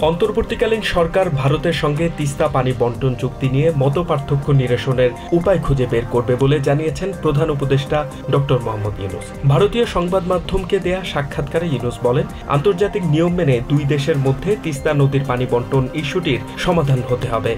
অন্তর্বর্তীকালীন সরকার ভারতের সঙ্গে তিস্তা পানি বন্টন চুক্তি নিয়ে মতপার্থক্য নিরসনের উপায় খুঁজে বের করবে বলে জানিয়েছেন প্রধান উপদেষ্টা ডক্টর মোহাম্মদ ইউনূস। ভারতীয় সংবাদ মাধ্যমকে দেয়া সাক্ষাৎকারে ইউনূস বলেন, আন্তর্জাতিক নিয়ম মেনে দুই দেশের মধ্যে তিস্তা নদীর পানি বন্টন ইস্যুটির সমাধান হতে হবে।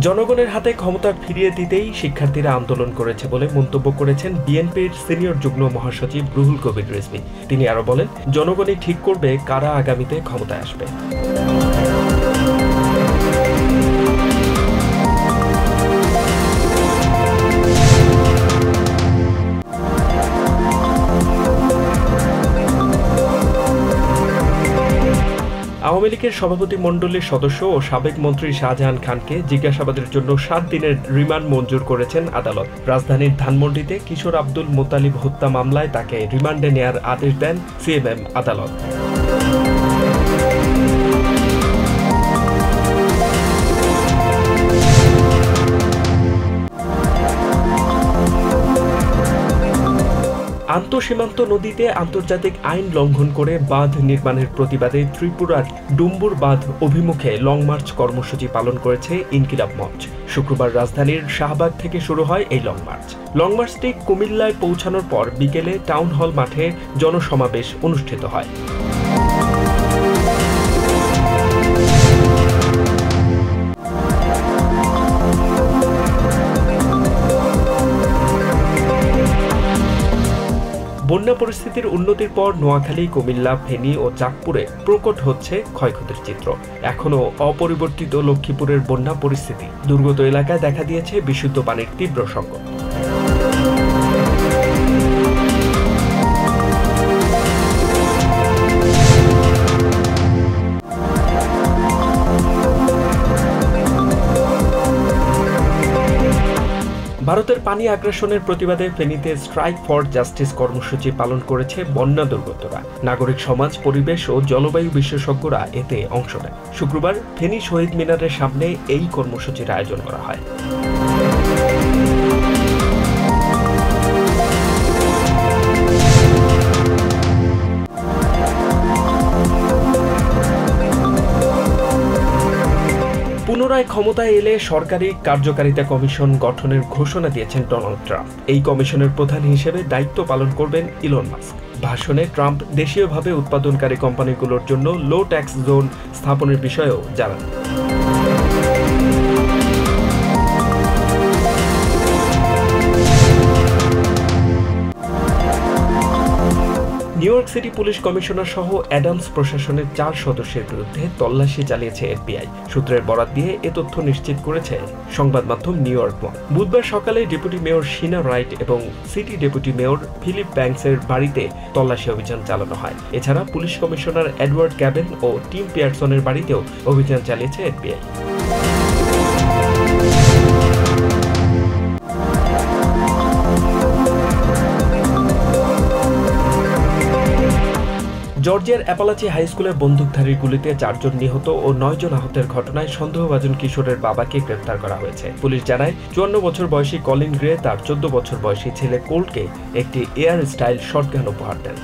জনগণের হাতে ক্ষমতা ফিরিয়ে দিতেই শিক্ষার্থীরা আন্দোলন করেছে বলে মন্তব্য করেছেন বিএনপির সিনিয়র যুগ্ম মহাসচিব রুহুল কবির রিজভী। তিনি আরো বলেন, জনগণই ঠিক করবে কারা আগামীতে ক্ষমতায় আসবে। আওয়ামী লীগের সভাপতি মণ্ডলীর সদস্য ও সাবেক মন্ত্রী শাহজাহান খানকে জিজ্ঞাসাবাদের জন্য 7 দিনের রিমান্ড মঞ্জুর করেছেন আদালত। রাজধানীর ধানমন্ডিতে কিশোর আব্দুল মোতালিব হত্যা মামলায় তাকে রিমান্ডে নেয়ার আদেশ দেন সিএমএম আদালত। আন্তঃসীমান্ত নদীতে আন্তর্জাতিক আইন লঙ্ঘন করে বাঁধ নির্মাণের প্রতিবাদে ত্রিপুরার ডুম্বুর বাঁধ অভিমুখে লং মার্চ কর্মসূচি পালন করেছে ইনকিলাব মঞ্চ। শুক্রবার রাজধানীর শাহবাগ থেকে শুরু হয় এই লং মার্চ। লং মার্চটি কুমিল্লায় পৌঁছানোর পর বিকেলে টাউন হল মাঠে জনসমাবেশ অনুষ্ঠিত হয়। বন্যা পরিস্থিতির উন্নতির পর নোয়াখালী, কুমিল্লা, ফেনী ও চাঁদপুরে প্রকট হচ্ছে ক্ষয়ক্ষতির চিত্র। এখনও অপরিবর্তিত লক্ষ্মীপুরের বন্যা পরিস্থিতি। দুর্গত এলাকায় দেখা দিয়েছে বিশুদ্ধ পানির তীব্র সংকট। ভারতের পানি আগ্রাসনের প্রতিবাদে ফেনীতে স্ট্রাইক ফর জাস্টিস কর্মসূচি পালন করেছে বন্যা দুর্গতরা। নাগরিক সমাজ, পরিবেশ ও জলবায়ু বিশেষজ্ঞরা এতে অংশ নেয়। শুক্রবার ফেনী শহীদ মিনারের সামনে এই কর্মসূচির আয়োজন করা হয়। পুনরায় ক্ষমতায় এলে সরকারি কার্যকারিতা কমিশন গঠনের ঘোষণা দিয়েছেন ডোনাল্ড ট্রাম্প। এই কমিশনের প্রধান হিসেবে দায়িত্ব পালন করবেন ইলন মাস্ক। ভাষণে ট্রাম্প দেশীয়ভাবে উৎপাদনকারী কোম্পানিগুলোর জন্য লো ট্যাক্স জোন স্থাপনের বিষয়েও জানান। New York city police commissioner সহ অ্যাডামস প্রশাসনের 4 সদস্যের বিরুদ্ধে তল্লাশি চালিয়েছে এফবিআই। সূত্রের বরাত দিয়ে এ তথ্য নিশ্চিত করেছে সংবাদ মাধ্যম নিউ ইয়র্ক ওয়ান। বুধবার সকালে ডেপুটি মেয়র শিনা রাইট এবং সিটি ডেপুটি মেয়র ফিলিপ ব্যাংকসের বাড়িতে তল্লাশি অভিযান চালানো হয়। এছাড়া পুলিশ কমিশনার এডওয়ার্ড ক্যাবেন ও টিম পিয়ারসনের বাড়িতেও অভিযান চালিয়েছে এফবিআই। জর্জিয়ার অ্যাপালাচি হাই স্কুলের বন্দুকধারীর গুলিতে 4 জন নিহত ও 9 জন আহতের ঘটনায় সন্দেহভাজন কিশোরের বাবাকে গ্রেফতার করা হয়েছে। পুলিশ জানায় 54 বছর বয়সী কলিন গ্রে তার 14 বছর বয়সী ছেলে কোল্টকে একটি এয়ার স্টাইল শটগান উপহার দেন।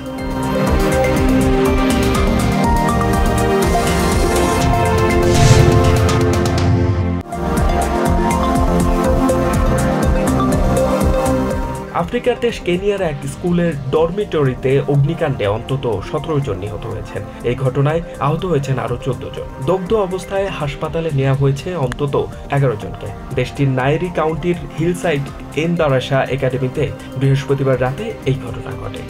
আফ্রিকার দেশ কেনিয়ার এক স্কুলের ডরমিটরিতে অগ্নিকাণ্ডে অন্তত 17 জন নিহত হয়েছেন। এই ঘটনায় আহত হয়েছেন আরও 14 জন। দগ্ধ অবস্থায় হাসপাতালে নেওয়া হয়েছে অন্তত 11 জনকে। দেশটির নাইরি কাউন্টির হিলসাইড এনদারাসা একাডেমিতে বৃহস্পতিবার রাতে এই ঘটনা ঘটে।